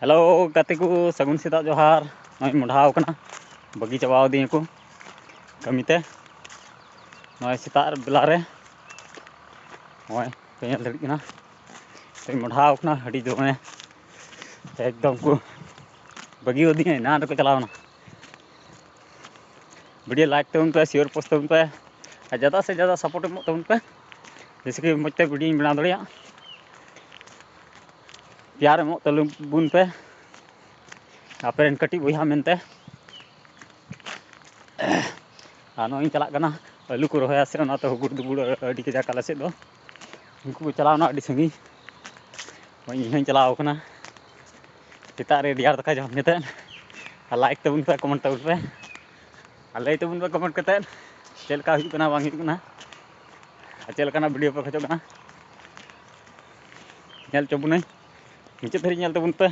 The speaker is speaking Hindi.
हेलो गाते को सगुन सेता जोहार नय मुढ़ाव कना बगी चाबाव दिए को कमीते नय सेता बेला रे नय पेल धड़ी कना ते मुढ़ाव कना हडी दोमे एकदम को बगी दिए ना तो चलावना वीडियो लाइक तबन पे शेयर पोस्ट तबन पे ज़्यादा से ज़्यादा सपोर्ट एमो तबन पे जैसे कि मजते वीडियो बना दड़िया प्यार एमो तबन पे आपरेन कटी बहा मेनते नई चला कना आलू को रोया से ओना तो हुगुर दुगुड़ अडी कजाक आले से दो उनको को चलावना अडी संगी इन चलाव कना सेता रे डियार दका जम कते लाइक तबन पे कमेंट तबन पे लय तबन पे कमेंट कते चेलका हुई कना बांग हुई कना चेलकाना वीडियो पे खजो कना नेल चबुनई मुचाद धरी नेल तबन पे।